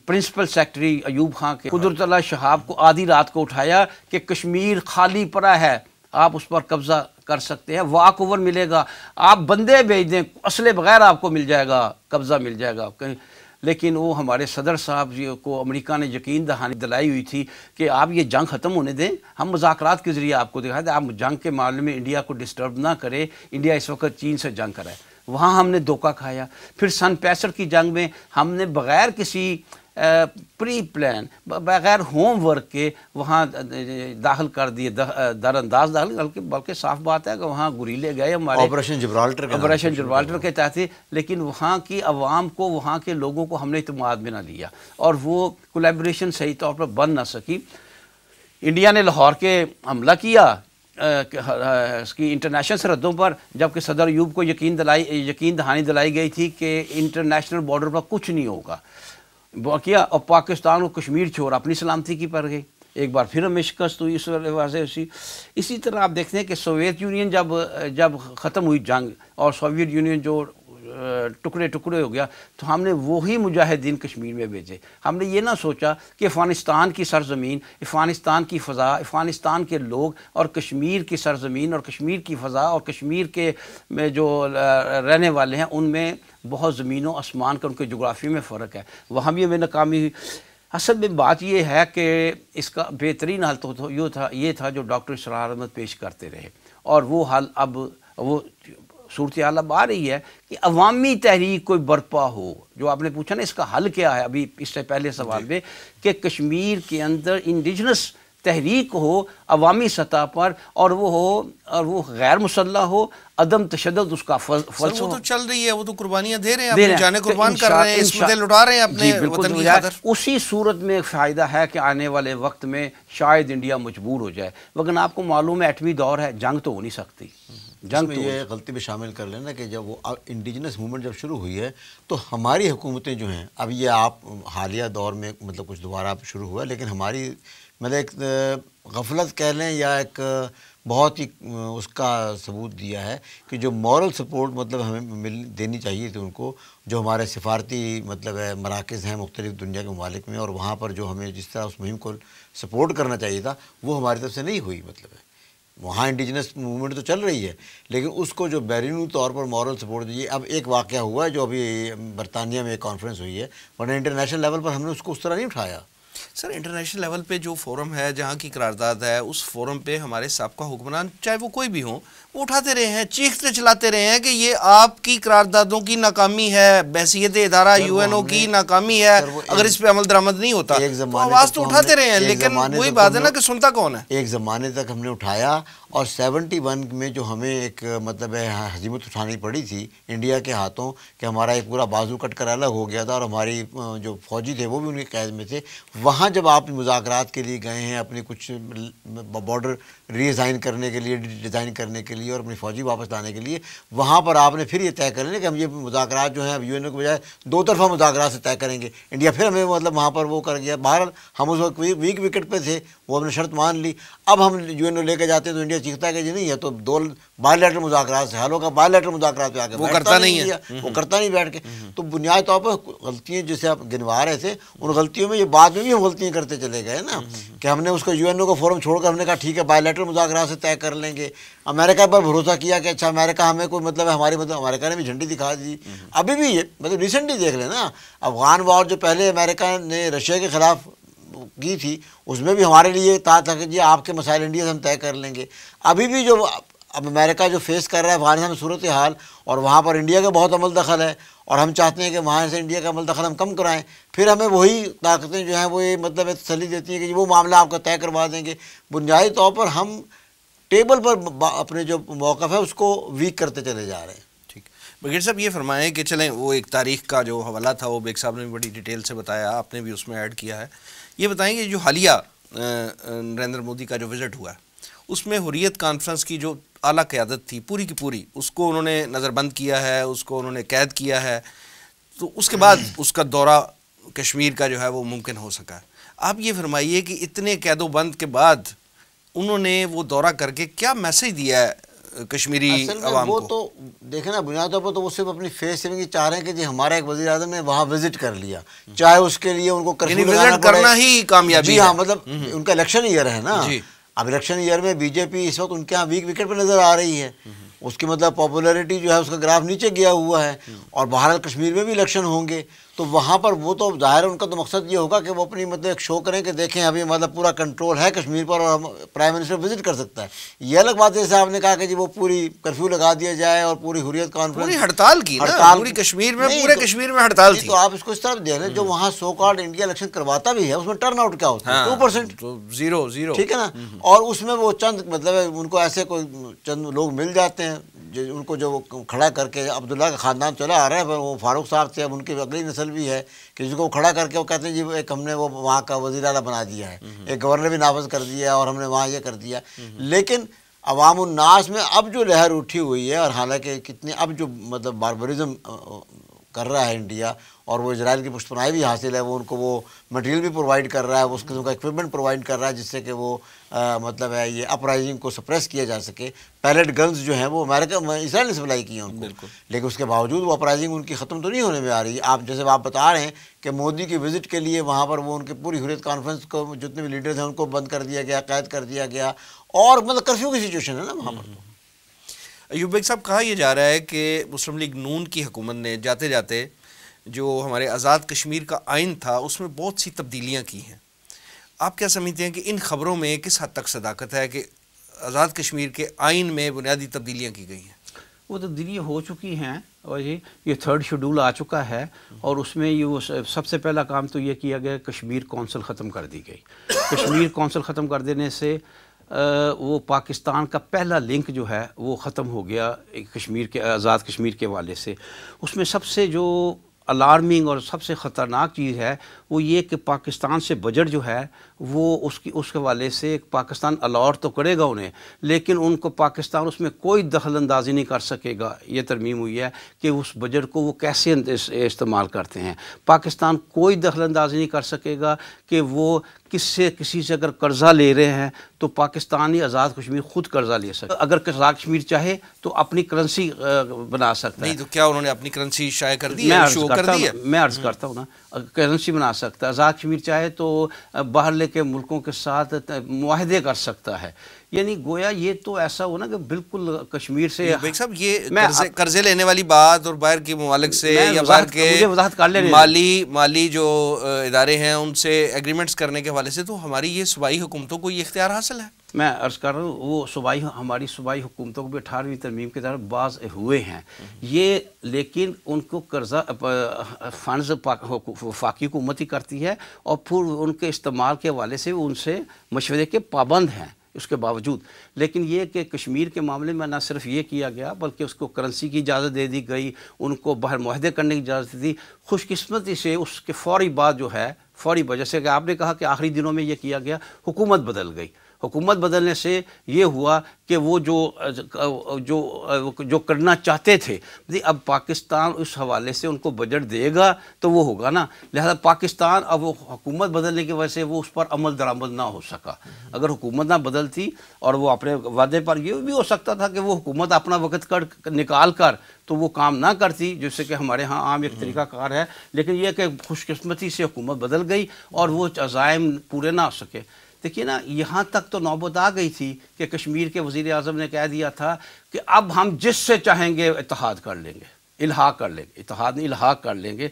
پرنسپل سیکرٹری ایوب خان کے قدرت اللہ شہاب کو آدھی رات کو اٹھایا کہ کشمیر خالی پڑا ہے، آپ اس پر قبضہ کر سکتے ہیں، واک اوور ملے گا، آپ بندے بھیج دیں، اسلحے بغیر آپ کو مل جائے گا، قبضہ مل جائے گا۔ لیکن وہ ہمارے صدر صاحب جی کو امریکہ نے یقین دہانی دلائی ہوئی تھی کہ آپ یہ جنگ ختم ہونے دیں، ہم مذاکرات کے ذریعے آپ کو دکھائیں دیں، آپ جنگ کے معاملے میں انڈیا کو ڈسٹرب نہ کرے، انڈیا اس وقت چین سے جنگ کرائے۔ وہاں ہم نے دھوکہ کھایا۔ پھر سن 65 کی جنگ میں ہم نے بغیر کسی پری پلان، بغیر ہوم ورک کے وہاں داخل کر دیے، در انداز داخل، بلکہ صاف بات ہے کہ وہاں گوریلے گئے ہمارے، آپریشن جبرالٹر کے تحت، لیکن وہاں کی عوام کو، وہاں کے لوگوں کو ہم نے اعتماد میں نہ لیا، اور وہ کولیبریشن صحیح طور پر بن نہ سکی۔ انڈیا نے لاہور کے حملہ کیا اس کی انٹرنیشنل سرحدوں پر، جبکہ صدر ایوب کو یقین دہانی دلائی گئی تھی کہ انٹرنیشنل بارڈر پر کچھ نہیں ہوگا، کیا، اور پاکستان کو کشمیر چھوڑ اپنی سلامتی کی پر گئی، ایک بار پھر ہمیں شکست ہوئی اس وجہ سے۔ اسی طرح آپ دیکھتے ہیں کہ سوویت یونین جب ختم ہوئی جنگ اور سوویت یونین جو ٹکڑے ہو گیا، تو ہم نے وہی مجاہدین کشمیر میں بھیجے۔ ہم نے یہ نہ سوچا کہ افغانستان کی سرزمین، افغانستان کی فضا، افغانستان کے لوگ، اور کشمیر کی سرزمین اور کشمیر کی فضا اور کشمیر کے میں جو رہنے والے ہیں، ان میں بہت زمین و آسمان کا، ان کے جغرافی میں فرق ہے، وہاں بھی ہمیں ناکامی ہوئی۔ اصل میں بات یہ ہے کہ اس کا بہترین حل تو یہ تھا جو ڈاکٹر اسرار احمد پیش کرتے رہے، اور وہ حل اب وہ صورتحال اب آ رہی ہے کہ عوامی تحریک کوئی برپا ہو۔ جو آپ نے پوچھا نا اس کا حل کیا ہے، ابھی اس سے پہلے سوال میں، کہ کشمیر کے اندر انڈیجنس تحریک ہو عوامی سطح پر، اور وہ غیر مسلح ہو، عدم تشدد اس کا فلسفہ۔ وہ تو چل رہی ہے، وہ تو قربانیاں دے رہے ہیں، اپنی جانیں قربان کر رہے ہیں، عصمتیں لٹا رہے ہیں اپنے وطن کی خاطر۔ اسی صورت میں فائدہ ہے کہ آنے والے وقت میں شاید انڈیا مجبور ہو جائے، لیکن آپ کو معلوم ہے ایٹمی دور ہے، جنگ تو ہو نہیں سکتی۔ جنگ میں یہ غلطی بھی شامل کر لینا کہ جب وہ انڈیجنس موومنٹ جب شروع ہوئی ہے تو ہماری حکومتیں جو ہیں، اب یہ آپ حالیہ دور میں مطلب کچھ دوبارہ شروع ہوا، لیکن ہماری مطلب ایک غفلت کہہ لیں یا ایک بہت ہی اس کا ثبوت دیا ہے کہ جو مورل سپورٹ مطلب ہمیں دینی چاہیے تھی ان کو، جو ہمارے سفارتی مطلب ہے مراکز ہیں مختلف دنیا کے ممالک میں، اور وہاں پر جو ہمیں جس طرح اس مہم کو سپورٹ کرنا چاہیے تھا، وہ ہماری طرف سے نہیں ہوئی۔ مطلب ہے وہاں انڈیجنس موومنٹ تو چل رہی ہے، لیکن اس کو جو بیرونی طور پر مورل سپورٹ دیجیے۔ اب ایک واقعہ ہوا ہے جو ابھی برطانیہ میں ایک کانفرنس ہوئی ہے، ورنہ انٹرنیشنل لیول پر ہم نے اس کو اس طرح نہیں اٹھایا۔ سر انٹرنیشنل لیول پہ جو فورم ہے، جہاں کی قرارداد ہے، اس فورم پہ ہمارے سابقہ حکمران چاہے وہ کوئی بھی ہوں، وہ اٹھاتے رہے ہیں, چیختے چلاتے رہے ہیں کہ یہ آپ کی قراردادوں کی ناکامی ہے, بحیثیت ادارہ UN کی ناکامی ہے, اگر اس پہ عمل درآمد نہیں ہوتا. تو آواز تو اٹھاتے رہے ہیں, لیکن وہی بات ہے نا کہ سنتا کون ہے. ایک زمانے تک ہم نے اٹھایا, اور 71 میں جو ہمیں ایک مطلب ہزیمت اٹھانی پڑی تھی انڈیا کے ہاتھوں, کہ ہمارا ایک پورا بازو کٹ کر الگ ہو گیا تھا, اور ہماری جو فوجی تھے وہ بھی ان کے قید میں تھے. وہاں جب آپ مذاکرات کے لیے گئے ہیں, اپنی کچھ بارڈر ریڈیزائن کرنے کے لیے, ڈیزائن کرنے کے لیے, اور اپنی فوجی واپس لانے کے لیے, وہاں پر آپ نے پھر یہ طے کر لیا کہ ہم یہ مذاکرات جو ہیں اب UN کے بجائے 2 طرفہ مذاکرات سے طے کریں گے. انڈیا پھر ہمیں مطلب وہاں پر وہ کر گیا. بہرحال ہم اس وقت ویک وکٹ پہ تھے, وہ ہم نے شرط مان لی. اب ہم UN لے کے جاتے ہیں تو انڈیا چیختا ہے کہ جی نہیں ہے تو 2 بائی لیٹرل مذاکرات سے حل ہوگا. بائی لیٹرل مذاکرات پہ آ کے وہ کرتا نہیں ہے, وہ کرتا نہیں بیٹھ کے. تو بنیادی طور پر غلطیاں جیسے آپ گنوا رہے تھے, ان غلطیوں میں یہ بعد میں بھی ہم غلطیاں کرتے چلے گئے نا, کہ ہم نے اس کو UN کا فورم چھوڑ کر ہم نے کہا ٹھیک ہے بائی لیٹرل مذاکرات سے طے کر لیں گے. امریکہ پر بھروسہ کیا کہ اچھا امریکہ ہمیں کوئی مطلب ہے, ہماری مطلب امریکہ نے بھی جھنڈی دکھا دی. ابھی بھی یہ مطلب ریسنٹلی دیکھ لیں نا, افغان وار جو پہلے امریکہ نے رشیا کے خلاف کی تھی, اس میں بھی ہمارے لیے تھا کہ جی آپ کے مسائل انڈیا سے ہم طے کر لیں گے. ابھی بھی جو اب امریکہ جو فیس کر رہا ہے افغانستان میں صورتحال, اور وہاں پر انڈیا کا بہت عمل دخل ہے, اور ہم چاہتے ہیں کہ وہاں سے انڈیا کا عمل دخل ہم کم کرائیں. پھر ہمیں وہی طاقتیں جو ہیں وہ یہ مطلب تسلی دیتی ہیں کہ وہ معاملہ آپ کا طے کروا دیں گے. بنیادی طور پر ہم ٹیبل پر اپنے جو موقف ہے اس کو ویک کرتے چلے جا رہے ہیں. ٹھیک, بغیر صاحب یہ فرمائیں کہ چلیں وہ ایک تاریخ کا جو حوالہ تھا وہ بیگ صاحب نے بھی بڑی ڈیٹیل سے بتایا, آپ نے بھی اس میں ایڈ کیا ہے. یہ بتائیں کہ جو حالیہ نریندر مودی کا جو وزٹ ہوا ہے, اس میں حریت کانفرنس کی جو اعلیٰ قیادت تھی پوری کی پوری, اس کو انہوں نے نظر بند کیا ہے, اس کو انہوں نے قید کیا ہے, تو اس کے بعد اس کا دورہ کشمیر کا جو ہے وہ ممکن ہو سکا ہے. آپ یہ فرمائیے کہ اتنے قید و بند کے بعد انہوں نے وہ دورہ کر کے کیا میسیج دیا ہے کشمیری عوام کو؟ وہ تو دیکھیں نا, بنیادی طور پر تو وہ صرف اپنی فیس سیونگ چاہ رہے ہیں کہ جی ہمارا ایک وزیر اعظم نے وہاں وزٹ کر لیا, چاہے اس کے لیے ان کو کرفیو لگانا پڑے, کرنا ہی کامیابی. جی ہاں, مطلب ان کا الیکشن ایئر ہے نا. اب الیکشن ایئر میں بی جے پی اس وقت ان کے یہاں ویک وکٹ پہ نظر آ رہی ہے, اس کی مطلب پاپولیرٹی جو ہے اس کا گراف نیچے گیا ہوا ہے, اور بہرحال کشمیر میں بھی الیکشن ہوں گے, تو وہاں پر وہ تو ظاہر ہے ان کا تو مقصد یہ ہوگا کہ وہ اپنی مطلب ایک شو کریں کہ دیکھیں ابھی مطلب پورا کنٹرول ہے کشمیر پر, اور پرائم منسٹر وزٹ کر سکتا ہے. یہ الگ بات ہے جیسے آپ نے کہا کہ جی وہ پوری کرفیو لگا دیا جائے اور پوری حریت کانفرنس, پوری ہڑتال کی نا, پوری کشمیر میں, پورے کشمیر میں ہڑتال تھی. تو آپ اس کو اس طرح دیکھ لیں, جو وہاں سو کالڈ انڈیا الیکشن کرواتا بھی ہے اس میں ٹرن آؤٹ کیا ہوتا ہے 2%, زیرو, ٹھیک ہے نا. اور اس میں وہ چند مطلب ان کو ایسے کوئی چند لوگ مل جاتے ہیں ان کو جو کھڑا کر کے, عبداللہ کا خاندان چلا آ رہا ہے, وہ فاروق صاحب تھے, اب ان کی اگلی نسل بھی ہے, کہ جس کو کھڑا کر کے وہ کہتے ہیں جی ایک ہم نے وہ وہاں کا وزیر اعلیٰ بنا دیا ہے, ایک گورنر بھی نافذ کر دیا ہے, اور ہم نے وہاں یہ کر دیا. لیکن عوام الناس میں اب جو لہر اٹھی ہوئی ہے, اور حالانکہ کتنے اب جو مطلب باربرزم کر رہا ہے انڈیا, اور وہ اسرائیل کی پشت پناہی بھی حاصل ہے, وہ ان کو وہ مٹیریل بھی پرووائڈ کر رہا ہے, اس قسم کا اکوپمنٹ پرووائڈ کر رہا ہے جس سے کہ وہ مطلب ہے یہ اپرائزنگ کو سپریس کیا جا سکے. پیلٹ گنز جو ہیں وہ امریکہ اسرائیل نے سپلائی کی ہیں ان کو, لیکن اس کے باوجود وہ اپرائزنگ ان کی ختم تو نہیں ہونے میں آ رہی ہے. آپ جیسے آپ بتا رہے ہیں کہ مودی کی وزٹ کے لیے وہاں پر وہ ان کی پوری حریت کانفرنس کو جتنے بھی لیڈرز ہیں ان کو بند کر دیا گیا, قید کر دیا گیا, اور مطلب کرفیو کی سچویشن ہے نا وہاں پر. تو ایوب بیگ صاحب, کہا یہ جا رہا ہے کہ مسلم لیگ نون کی حکومت نے جاتے جاتے جو ہمارے آزاد کشمیر کا آئین تھا اس میں بہت سی تبدیلیاں کی ہیں. آپ کیا سمجھتے ہیں کہ ان خبروں میں کس حد تک صداقت ہے کہ آزاد کشمیر کے آئین میں بنیادی تبدیلیاں کی گئی ہیں؟ وہ تبدیلیاں ہو چکی ہیں, اور یہ 3rd شیڈول آ چکا ہے, اور اس میں یہ سب سے پہلا کام تو یہ کیا گیا کشمیر کونسل ختم کر دی گئی. کشمیر کونسل ختم کر دینے سے وہ پاکستان کا پہلا لنک جو ہے وہ ختم ہو گیا کشمیر کے, آزاد کشمیر کے حوالے سے. اس میں سب سے جو الارمنگ اور سب سے خطرناک چیز ہے وہ یہ کہ پاکستان سے بجٹ جو ہے وہ اس حوالے سے پاکستان الاٹ تو کرے گا انہیں, لیکن ان کو پاکستان اس میں کوئی دخل اندازی نہیں کر سکے گا. یہ ترمیم ہوئی ہے کہ اس بجٹ کو وہ کیسے استعمال کرتے ہیں. پاکستان کوئی دخل اندازی نہیں کر سکے گا کہ وہ کسی سے اگر قرضہ لے رہے ہیں تو پاکستانی آزاد کشمیر خود قرضہ لے سکتا ہے. اگر آزاد کشمیر چاہے تو اپنی کرنسی بنا سکتا ہے. نہیں تو کیا انہوں نے اپنی کرنسی شائع کر دی ہے, شو کر دی ہے؟ میں عرض کرتا ہوں نا, کرنسی بنا سکتا ہے. آزاد کشمیر چاہے تو باہر لے کے ملکوں کے ساتھ معاہدے کر سکتا ہے. یعنی گویا یہ تو ایسا ہو نا کہ بالکل کشمیر سے بیگ صاحب یہ قرضے لینے والی بات اور باہر کے ممالک سے یا باہر کے مالی جو ادارے ہیں ان سے ایگریمنٹس کرنے کے حوالے سے تو ہماری یہ صوبائی حکومتوں کو یہ اختیار حاصل ہے. میں عرض کر رہا ہوں وہ ہماری صوبائی حکومتوں کو بھی 18ویں ترمیم کے دوران بعض ہوئے ہیں یہ، لیکن ان کو قرضہ فنڈز وفاقی حکومت ہی کرتی ہے اور پھر ان کے استعمال کے حوالے سے ان سے مشورے کے پابند ہیں اس کے باوجود. لیکن یہ کہ کشمیر کے معاملے میں نہ صرف یہ کیا گیا بلکہ اس کو کرنسی کی اجازت دے دی گئی، ان کو باہر معاہدے کرنے کی اجازت دی. خوش قسمتی سے اس کے فوری بعد جو ہے، فوری وجہ سے کہ آپ نے کہا کہ آخری دنوں میں یہ کیا گیا، حکومت بدل گئی. حکومت بدلنے سے یہ ہوا کہ وہ جو کرنا چاہتے تھے، اب پاکستان اس حوالے سے ان کو بجٹ دے گا تو وہ ہوگا نا، لہذا پاکستان اب وہ حکومت بدلنے کی وجہ سے وہ اس پر عمل درآمد نہ ہو سکا. اگر حکومت نہ بدلتی اور وہ اپنے وعدے پر، یہ بھی ہو سکتا تھا کہ وہ حکومت اپنا وقت نکال کر تو وہ کام نہ کرتی، جس سے کہ ہمارے ہاں عام ایک طریقہ کار ہے. لیکن یہ کہ خوش قسمتی سے حکومت بدل گئی اور وہ عزائم پورے نہ ہو سکے. دیکھیے نا، یہاں تک تو نوبت آ گئی تھی کہ کشمیر کے وزیر اعظم نے کہہ دیا تھا کہ اب ہم جس سے چاہیں گے اتحاد کر لیں گے، الحاق کر لیں گے، اتحاد نہیں الحاق کر لیں گے.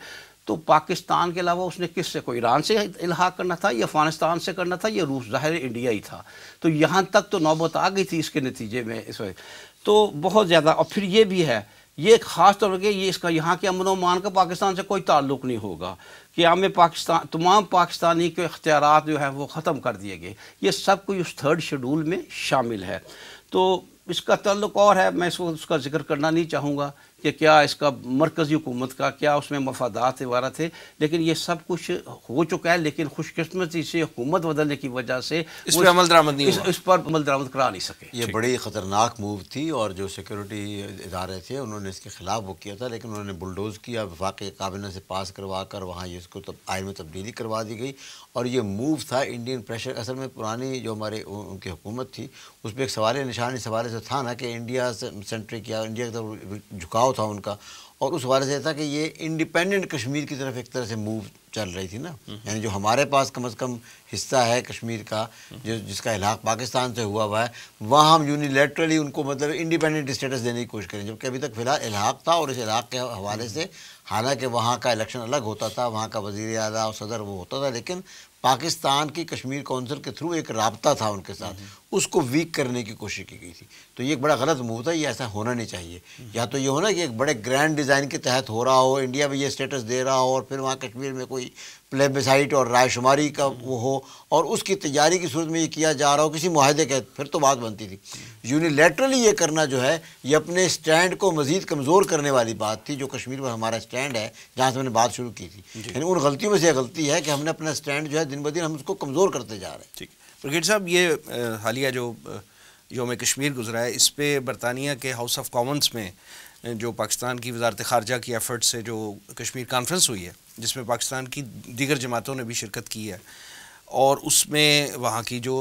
تو پاکستان کے علاوہ اس نے کس سے، کوئی ایران سے الحاق کرنا تھا یا افغانستان سے کرنا تھا یا روس، ظاہر انڈیا ہی تھا. تو یہاں تک تو نوبت آ گئی تھی اس کے نتیجے میں اس وقت تو بہت زیادہ. اور پھر یہ بھی ہے، یہ خاص طور پہ یہ اس کا یہاں کے امن و امان کا پاکستان سے کوئی تعلق نہیں ہوگا. قیام پاکستان، تمام پاکستانی کے اختیارات جو ہے وہ ختم کر دیے گئے. یہ سب کوئی اس 3rd شیڈول میں شامل ہے. تو اس کا تعلق اور ہے، میں اس کا ذکر کرنا نہیں چاہوں گا کہ کیا اس کا مرکزی حکومت کا کیا اس میں مفادات وغیرہ تھے، لیکن یہ سب کچھ ہو چکا ہے. لیکن خوش قسمتی سے حکومت بدلنے کی وجہ سے اس پر عمل درآمد نہیں ہوا، اس پر عمل درآمد کرا نہیں سکے. یہ بڑی خطرناک موو تھی اور جو سیکورٹی ادارے تھے انہوں نے اس کے خلاف وہ کیا تھا، لیکن انہوں نے بلڈوز کیا، وفاقی کابینہ سے پاس کروا کر وہاں یہ اس کو آئین میں تبدیلی کروا دی گئی. اور یہ موو تھا انڈین پریشر. اصل میں پرانی جو ہمارے ان کی حکومت تھی اس پہ ایک سوال نشان اس حوالے سے تھا نا کہ انڈیا سینٹرک یا انڈیا کی طرف جھکاؤ تھا ان کا، اور اس حوالے سے تھا کہ یہ انڈیپینڈنٹ کشمیر کی طرف ایک طرح سے موو چل رہی تھی نا. یعنی جو ہمارے پاس کم از کم حصہ ہے کشمیر کا جس کا الحاق پاکستان سے ہوا ہے، وہاں ہم یونیلیٹرلی ان کو مطلب انڈیپینڈنٹ اسٹیٹس دینے کی کوشش کریں، جبکہ ابھی تک فی الحال الحاق تھا. اور اس الحاق کے حوالے سے حالانکہ وہاں کا الیکشن الگ ہوتا تھا، وہاں کا وزیر اعلیٰ اور صدر وہ ہوتا تھا، لیکن پاکستان کی کشمیر کونسل کے تھرو ایک رابطہ تھا ان کے ساتھ، اس کو ویک کرنے کی کوشش کی گئی تھی. تو یہ ایک بڑا غلط موو تھا. یہ ایسا ہونا نہیں چاہیے. یا تو یہ ہونا کہ ایک بڑے گرینڈ ڈیزائن کے تحت ہو رہا ہو، انڈیا میں یہ اسٹیٹس دے رہا ہو اور پھر وہاں کشمیر میں کوئی پلیبسائٹ اور رائے شماری کا وہ ہو اور اس کی تیاری کی صورت میں یہ کیا جا رہا ہو کسی معاہدے کے، پھر تو بات بنتی تھی. یونیلیٹرلی یہ کرنا جو ہے یہ اپنے سٹینڈ کو مزید کمزور کرنے والی بات تھی. جو کشمیر پر ہمارا سٹینڈ ہے جہاں سے میں نے بات شروع کی تھی، یعنی ان غلطیوں میں سے یہ غلطی ہے کہ ہم نے اپنا سٹینڈ جو ہے دن بدن ہم اس کو کمزور کرتے جا رہے ہیں. ٹھیک برگیڈ صاحب، یہ حالیہ جو یوم کشمیر گزرا ہے، اس پہ برطانیہ کے ہاؤس آف کامنس میں جو پاکستان کی وزارت خارجہ کی ایفرٹ سے جو کشمیر کانفرنس ہوئی ہے، جس میں پاکستان کی دیگر جماعتوں نے بھی شرکت کی ہے، اور اس میں وہاں کی جو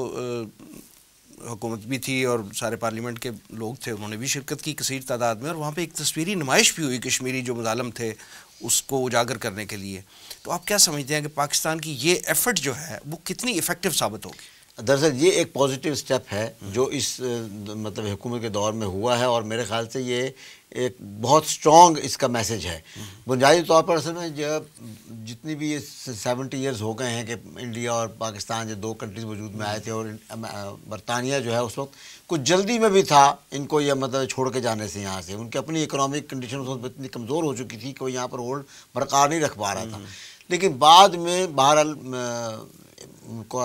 حکومت بھی تھی اور سارے پارلیمنٹ کے لوگ تھے انہوں نے بھی شرکت کی کثیر تعداد میں، اور وہاں پہ ایک تصویری نمائش بھی ہوئی کشمیری جو مظالم تھے اس کو اجاگر کرنے کے لیے. تو آپ کیا سمجھتے ہیں کہ پاکستان کی یہ ایفرٹ جو ہے وہ کتنی ایفیکٹو ثابت ہوگی؟ دراصل یہ ایک پازیٹیو سٹیپ ہے جو اس مطلب حکومت کے دور میں ہوا ہے، اور میرے خیال سے یہ ایک بہت سٹرونگ اس کا میسج ہے. بنیادی طور پر اصل میں جب جتنی بھی یہ 70 ایئرز ہو گئے ہیں کہ انڈیا اور پاکستان جو 2 کنٹریز وجود میں آئے تھے، اور برطانیہ جو ہے اس وقت کچھ جلدی میں بھی تھا ان کو یہ مطلب چھوڑ کے جانے سے یہاں سے. ان کی اپنی اکنامک کنڈیشن اس وقت اتنی کمزور ہو چکی تھی کہ وہ یہاں پر ہولڈ برقرار نہیں رکھ پا رہا تھا. لیکن بعد میں بہرحال ان کو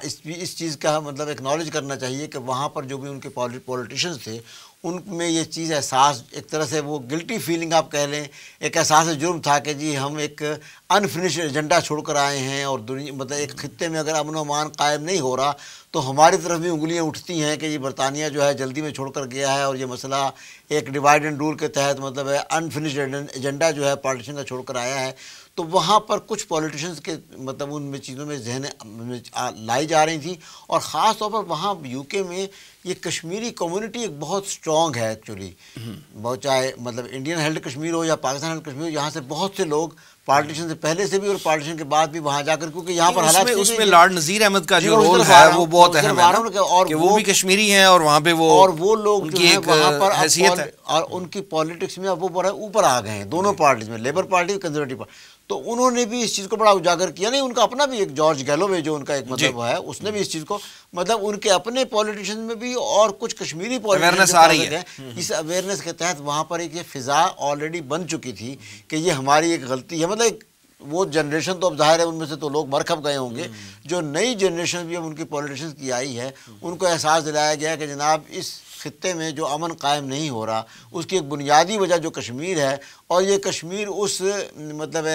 اس چیز کا مطلب ایکنالج کرنا چاہیے کہ وہاں پر جو بھی ان کے پولیٹیشنز تھے ان میں یہ چیز احساس، ایک طرح سے وہ گلٹی فیلنگ آپ کہہ لیں، ایک احساس جرم تھا کہ جی ہم ایک انفنشڈ ایجنڈا چھوڑ کر آئے ہیں، اور دنیا مطلب ایک خطے میں اگر امن و امان قائم نہیں ہو رہا تو ہماری طرف بھی انگلیاں اٹھتی ہیں کہ یہ برطانیہ جو ہے جلدی میں چھوڑ کر گیا ہے، اور یہ مسئلہ ایک ڈیوائڈ اینڈ رول کے تحت مطلب ہے انفنشڈ ایجنڈا جو ہے پالیٹیشن کا چھوڑ کر آیا ہے. تو وہاں پر کچھ پولیٹیشنز کے مطلب ان میں چیزوں میں ذہن لائی جا رہی تھیں، اور خاص طور پر وہاں یو کے میں یہ کشمیری کمیونٹی ایک بہت اسٹرانگ ہے ایکچولی، بہت چاہے مطلب انڈین ہیلڈ کشمیر ہو یا پاکستان ہیلڈ کشمیر ہو، یہاں سے بہت سے لوگ پارٹیشن سے پہلے سے بھی اور پارٹیشن کے بعد بھی وہاں جا کر، کیونکہ یہاں پر حالات اس میں لارڈ نذیر احمد کا جو رول ہے وہ بہت اہم ہے کہ وہ بھی کشمیری ہیں اور وہاں پہ وہ لوگ جو ہیں وہاں پر حیثیت ہے اور ان کی پالیٹکس میں اب وہ بڑا اوپر آ گئے ہیں دونوں پارٹیز میں، لیبر پارٹی کنزرویٹو پارٹی، تو انہوں نے بھی اس چیز کو بڑا اجاگر کیا. نہیں ان کا اپنا بھی ایک جارج گیلووے جو ان کا ایک مطلب ہے، اس نے بھی اس چیز کو مطلب ان کے اپنے پولیٹیشین میں بھی اور کچھ کشمیری پولیٹیشین اس اویئرنیس کے تحت وہاں پر ایک یہ فضا آلریڈی بن چکی تھی کہ یہ ہماری ایک غلطی ہے. مطلب وہ جنریشن تو اب ظاہر ہے ان میں سے تو لوگ مرکب گئے ہوں گے، جو نئی جنریشن بھی اب ان کی پولیٹیشنز کی آئی ہے ان کو احساس دلایا گیا ہے کہ جناب اس خطے میں جو امن قائم نہیں ہو رہا اس کی ایک بنیادی وجہ جو کشمیر ہے، اور یہ کشمیر اس مطلب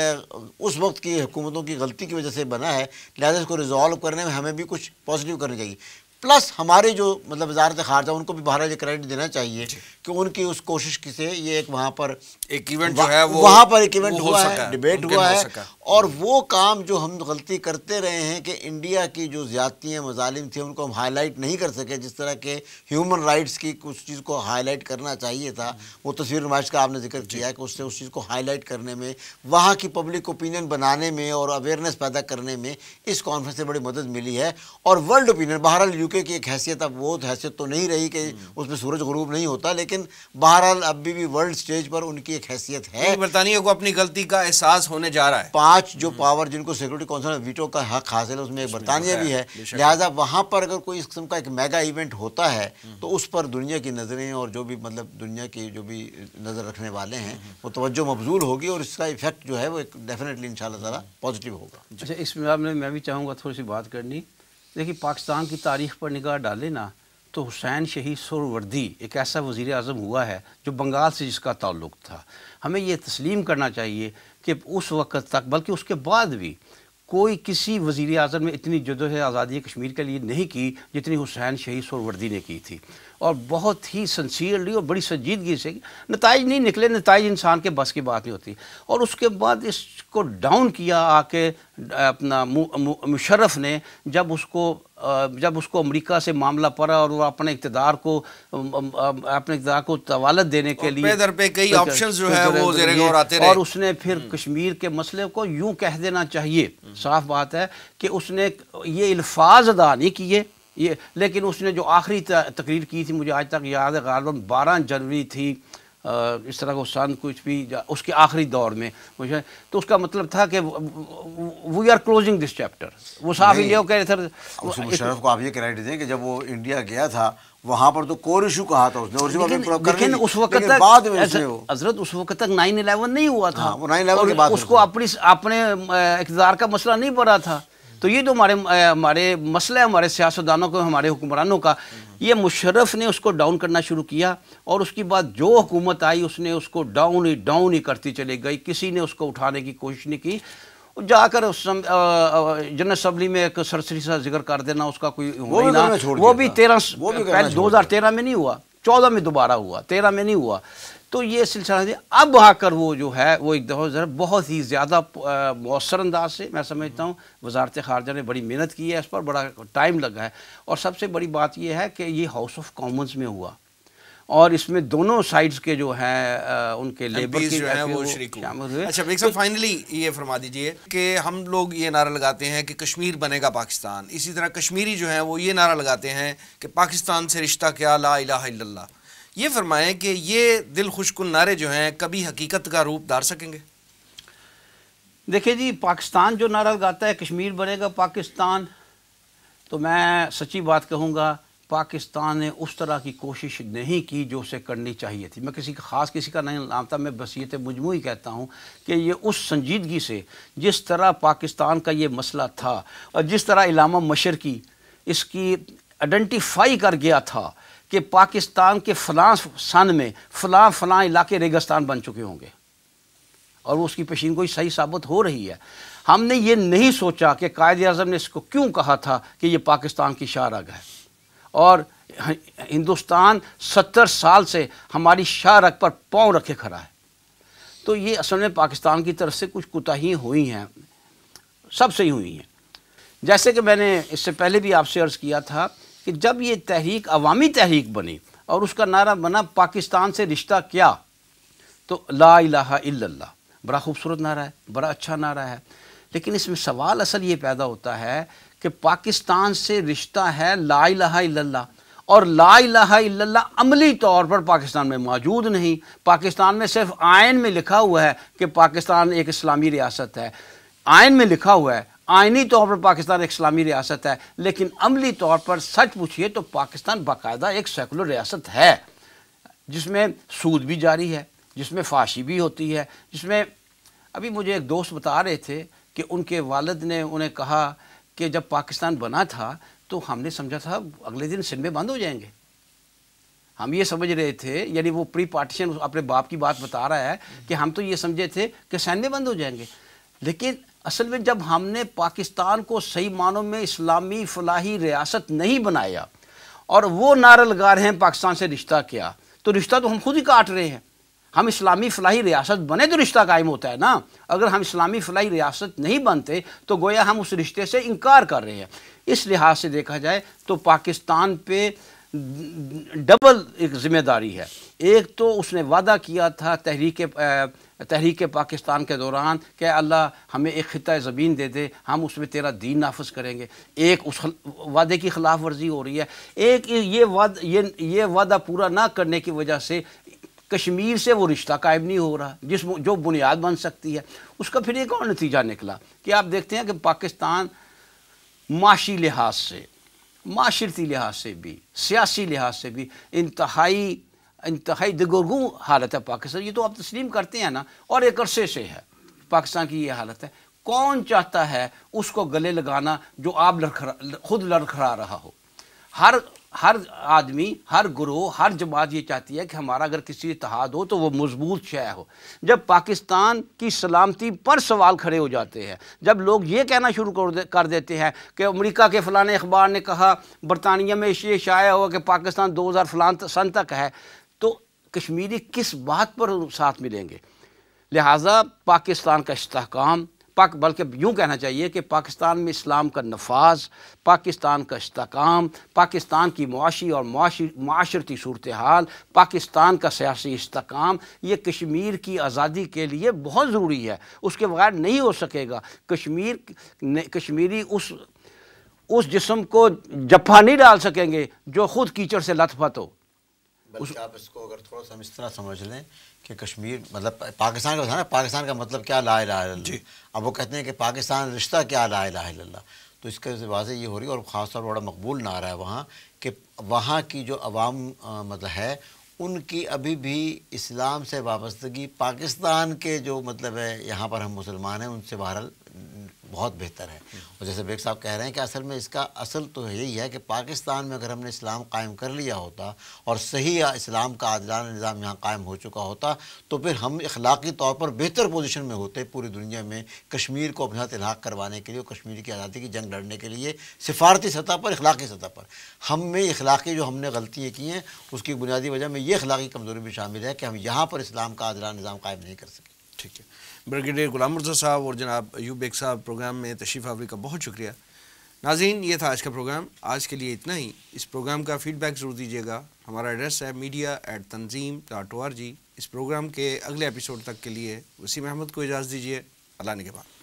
اس وقت کی حکومتوں کی غلطی کی وجہ سے بنا ہے، لہٰذا اس کو ریزالو کرنے میں ہمیں بھی کچھ پازیٹیو کرنی چاہیے. پلس ہمارے جو مطلب وزارت خارجہ ان کو بھی بہرحال یہ کریڈٹ دینا چاہیے کہ ان کی اس کوشش سے یہ ایک وہاں پر ایک ایونٹ جو ہے وہاں پر ایک ایونٹ ہوا ہے، ڈیبیٹ ہوا ہے. اور وہ کام جو ہم غلطی کرتے رہے ہیں کہ انڈیا کی جو زیادتیاں مظالم تھے ان کو ہم ہائی لائٹ نہیں کر سکے، جس طرح کے ہیومن رائٹس کی کچھ چیز کو ہائی لائٹ کرنا چاہیے تھا. وہ تصویر نمائش کا آپ نے ذکر کیا ہے کہ اس سے اس چیز کو ہائی لائٹ کرنے میں، وہاں کی پبلک اوپینین بنانے میں اور اویئرنیس پیدا کرنے میں اس کانفرنس سے بڑی مدد ملی ہے. اور ورلڈ اوپینین بہرحال یو کے کی ایک حیثیت، اب وہ حیثیت تو نہیں رہی کہ اس میں سورج غروب نہیں ہوتا، لیکن بہرحال اب بھی ورلڈ سٹیج پر ان کی ایک حیثیت ہے. برطانیہ کو اپنی غلطی کا احساس ہونے جا رہا ہے. 5 جو پاور جن کو سیکورٹی کونسل میں ویٹو کا حق حاصل ہے اس میں ایک برطانیہ بھی ہے. لہٰذا وہاں پر اگر کوئی اس قسم کا ایک میگا ایونٹ ہوتا ہے تو اس پر دنیا کی نظریں اور جو بھی مطلب دنیا کی جو بھی نظر رکھنے والے ہیں وہ توجہ مبذول ہوگی اور اس کا ایفیکٹ جو ہے وہ ڈیفینیٹلی انشاءاللہ تعالیٰ پازیٹیو ہوگا. اچھا اس میں بھی چاہوں گا تھوڑی سی بات کرنی. دیکھیے پاکستان کی تاریخ پر نگاہ ڈالے نا تو حسین شہید سہروردی ایک ایسا وزیر اعظم ہوا ہے جو بنگال سے جس کا تعلق تھا. ہمیں یہ تسلیم کرنا چاہیے کہ اس وقت تک بلکہ اس کے بعد بھی کوئی کسی وزیر اعظم نے اتنی جدوجہد آزادی کشمیر کے لیے نہیں کی جتنی حسین شہید سہروردی نے کی تھی، اور بہت ہی سنسیئرلی اور بڑی سنجیدگی سے. نتائج نہیں نکلے، نتائج انسان کے بس کی بات نہیں ہوتی. اور اس کے بعد اس کو ڈاؤن کیا آ کے اپنا مشرف نے جب اس کو امریکہ سے معاملہ پڑا اور وہ اپنے اقتدار کو طوالت دینے کے لیے در پہ کئی آپشنز جو ہے وہ زیر غور آتے رہے، اور اس نے پھر کشمیر کے مسئلے کو یوں کہہ دینا چاہیے، صاف بات ہے کہ اس نے یہ الفاظ ادا نہیں کیے لیکن اس نے جو آخری تقریر کی تھی مجھے آج تک یاد ہے، غالباً 12 جنوری تھی اس طرح کو سن کچھ بھی اس کے آخری دور میں مجھے، تو اس کا مطلب تھا کہ we are closing this chapter. وہ صاف انڈیا کو کہہ رہے تھے. مشرف کو آپ یہ کریڈٹ دیں کہ جب وہ انڈیا گیا تھا وہاں پر تو کور ایشو کہا تھا اس نے، لیکن اس وقت تک حضرت اس وقت تک 9/11 نہیں ہوا تھا، اس کو اپنے اقتدار کا مسئلہ نہیں پڑا تھا. تو یہ تو ہمارے مسئلہ ہے ہمارے سیاستدانوں کو، ہمارے حکمرانوں کا. یہ مشرف نے اس کو ڈاؤن کرنا شروع کیا اور اس کے بعد جو حکومت آئی اس نے اس کو ڈاؤن ہی کرتی چلی گئی. کسی نے اس کو اٹھانے کی کوشش نہیں کی. جا کر جنرل اسمبلی میں ایک سرسری سا ذکر کر دینا اس کا کوئی وہ بھی 2013 میں نہیں ہوا، 14 میں دوبارہ ہوا، 13 میں نہیں ہوا. تو یہ سلسلہ اب آ کر وہ جو ہے وہ ایک دفعہ بہت ہی زیادہ مؤثر انداز سے میں سمجھتا ہوں وزارت خارجہ نے بڑی محنت کی ہے، اس پر بڑا ٹائم لگا ہے. اور سب سے بڑی بات یہ ہے کہ یہ ہاؤس آف کامنز میں ہوا اور اس میں دونوں سائڈز کے جو ہیں ان کے لیبر کی جو ہیں وہ شریک ہوئے. اچھا ایک صاحب فائنلی یہ فرما دیجئے کہ ہم لوگ یہ نعرہ لگاتے ہیں کہ کشمیر بنے گا پاکستان، اسی طرح کشمیری جو ہیں وہ یہ نعرہ لگاتے ہیں کہ پاکستان سے رشتہ کیا لا الہ الا اللہ. یہ فرمائیں کہ یہ دل خوش کن نعرے جو ہیں کبھی حقیقت کا روپ دھار سکیں گے؟ دیکھیں جی پاکستان جو نعرہ لگاتا ہے کشمیر بنے گا پاکستان، تو میں سچی بات کہوں گا پاکستان نے اس طرح کی کوشش نہیں کی جو اسے کرنی چاہیے تھی. میں کسی کا نہیں نامتا، میں بس یہ مجموعی کہتا ہوں کہ یہ اس سنجیدگی سے جس طرح پاکستان کا یہ مسئلہ تھا اور جس طرح علامہ مشرقی اس کی آئیڈینٹیفائی کر گیا تھا کہ پاکستان کے فلاں سن میں فلاں علاقے ریگستان بن چکے ہوں گے اور وہ اس کی پیشین گوئی صحیح ثابت ہو رہی ہے. ہم نے یہ نہیں سوچا کہ قائد اعظم نے اس کو کیوں کہا تھا کہ یہ پاکستان کی شاہ رگ ہے، اور ہندوستان 70 سال سے ہماری شاہ رگ پر پاؤں رکھے کھڑا ہے. تو یہ اصل میں پاکستان کی طرف سے کچھ کوتاہیاں ہوئی ہیں، سب سے ہی ہوئی ہیں. جیسے کہ میں نے اس سے پہلے بھی آپ سے عرض کیا تھا کہ جب یہ تحریک عوامی تحریک بنی اور اس کا نعرہ بنا پاکستان سے رشتہ کیا، تو لا الہ الا اللہ، بڑا خوبصورت نعرہ ہے، بڑا اچھا نعرہ ہے، لیکن اس میں سوال اصل یہ پیدا ہوتا ہے کہ پاکستان سے رشتہ ہے لا الہ الا اللہ، اور لا الہ الا اللہ عملی طور پر پاکستان میں موجود نہیں۔ پاکستان میں صرف آئین میں لکھا ہوا ہے کہ پاکستان ایک اسلامی ریاست ہے، آئین میں لکھا ہوا ہے، آئینی طور پر پاکستان ایک اسلامی ریاست ہے، لیکن عملی طور پر سچ پوچھئے تو پاکستان باقاعدہ ایک سیکولر ریاست ہے، جس میں سود بھی جاری ہے، جس میں فحاشی بھی ہوتی ہے، جس میں ابھی مجھے ایک دوست بتا رہے تھے کہ ان کے والد نے انہیں کہا کہ جب پاکستان بنا تھا تو ہم نے سمجھا تھا اگلے دن سنیمے بند ہو جائیں گے، ہم یہ سمجھ رہے تھے، یعنی وہ پری پارٹیشن اپنے باپ کی بات بتا رہا ہے کہ ہم تو یہ سمجھے تھے کہ سنیمے بند ہو جائیں گے، لیکن اصل میں جب ہم نے پاکستان کو صحیح معنوں میں اسلامی فلاحی ریاست نہیں بنایا اور وہ نعرہ لگا رہے ہیں پاکستان سے رشتہ کیا، تو رشتہ تو ہم خود ہی کاٹ رہے ہیں۔ ہم اسلامی فلاحی ریاست بنے تو رشتہ قائم ہوتا ہے نا، اگر ہم اسلامی فلاحی ریاست نہیں بنتے تو گویا ہم اس رشتے سے انکار کر رہے ہیں۔ اس لحاظ سے دیکھا جائے تو پاکستان پہ ڈبل ایک ذمہ داری ہے، ایک تو اس نے وعدہ کیا تھا تحریک پاکستان کے دوران کہ اللہ ہمیں ایک خطہ زمین دے دے، ہم اس میں تیرا دین نافذ کریں گے، ایک اس وعدے کی خلاف ورزی ہو رہی ہے، ایک یہ وعدہ پورا نہ کرنے کی وجہ سے کشمیر سے وہ رشتہ قائم نہیں ہو رہا جو بنیاد بن سکتی ہے۔ اس کا پھر ایک اور نتیجہ نکلا کہ آپ دیکھتے ہیں کہ پاکستان معاشی لحاظ سے، معاشرتی لحاظ سے بھی، سیاسی لحاظ سے بھی انتہائی دگرگوں حالت ہے پاکستان، یہ تو آپ تسلیم کرتے ہیں نا، اور ایک عرصے سے ہے پاکستان کی یہ حالت ہے۔ کون چاہتا ہے اس کو گلے لگانا جو آپ خود لڑکھڑا رہا ہو؟ ہر آدمی، ہر گروہ، ہر جماعت یہ چاہتی ہے کہ ہمارا اگر کسی اتحاد ہو تو وہ مضبوط شے ہو۔ جب پاکستان کی سلامتی پر سوال کھڑے ہو جاتے ہیں، جب لوگ یہ کہنا شروع کر دیتے ہیں کہ امریکہ کے فلاں اخبار نے کہا، برطانیہ میں یہ شائع ہوا کہ پاکستان 2000 فلاں سن تک ہے، تو کشمیری کس بات پر ساتھ ملیں گے؟ لہٰذا پاکستان کا استحکام، بلکہ یوں کہنا چاہیے کہ پاکستان میں اسلام کا نفاذ، پاکستان کا استحکام، پاکستان کی معاشی اور معاشرتی صورتحال، پاکستان کا سیاسی استحکام، یہ کشمیر کی آزادی کے لیے بہت ضروری ہے، اس کے بغیر نہیں ہو سکے گا۔ کشمیری اس جسم کو جپا نہیں ڈال سکیں گے جو خود کیچڑ سے لت پت ہو۔ بلکہ آپ اس کو اگر تھوڑا سا ہم اس طرح سمجھ لیں کہ کشمیر مطلب پاکستان کا نا، پاکستان کا مطلب کیا؟ لا الہ الا اللہ۔ اب وہ کہتے ہیں کہ پاکستان رشتہ کیا؟ لا الہ الا اللہ۔ تو اس کے واضح یہ ہو رہی ہے، اور خاص طور پر بڑا مقبول نعرہ ہے وہاں کہ وہاں کی جو عوام مطلب ہے ان کی ابھی بھی اسلام سے وابستگی پاکستان کے جو مطلب ہے یہاں پر ہم مسلمان ہیں ان سے بہرحال بہت بہتر ہے۔ اور جیسے بیگ صاحب کہہ رہے ہیں کہ اصل میں اس کا اصل تو یہی ہے کہ پاکستان میں اگر ہم نے اسلام قائم کر لیا ہوتا اور صحیح اسلام کا عادلانہ نظام یہاں قائم ہو چکا ہوتا تو پھر ہم اخلاقی طور پر بہتر پوزیشن میں ہوتے پوری دنیا میں کشمیر کو اپنے ساتھ الحاق کروانے کے لیے، کشمیر کی آزادی کی جنگ لڑنے کے لیے، سفارتی سطح پر، اخلاقی سطح پر۔ ہم میں اخلاقی جو ہم نے غلطیاں کی ہیں اس کی بنیادی وجہ میں یہ اخلاقی کمزوری بھی شامل ہے کہ ہم یہاں پر اسلام کا عادلانہ نظام قائم نہیں کر سکے۔ ٹھیک ہے، بریگیڈیئر غلام مرزا صاحب اور جناب ایوب بیگ صاحب پروگرام میں تشریف آوری کا بہت شکریہ۔ ناظرین، یہ تھا آج کا پروگرام، آج کے لیے اتنا ہی۔ اس پروگرام کا فیڈ بیک ضرور دیجیے گا، ہمارا ایڈریس ہے media@tanzeem.org۔ اس پروگرام کے اگلے ایپیسوڈ تک کے لیے وسیم احمد کو اجازت دیجیے، اللہ نگہبان۔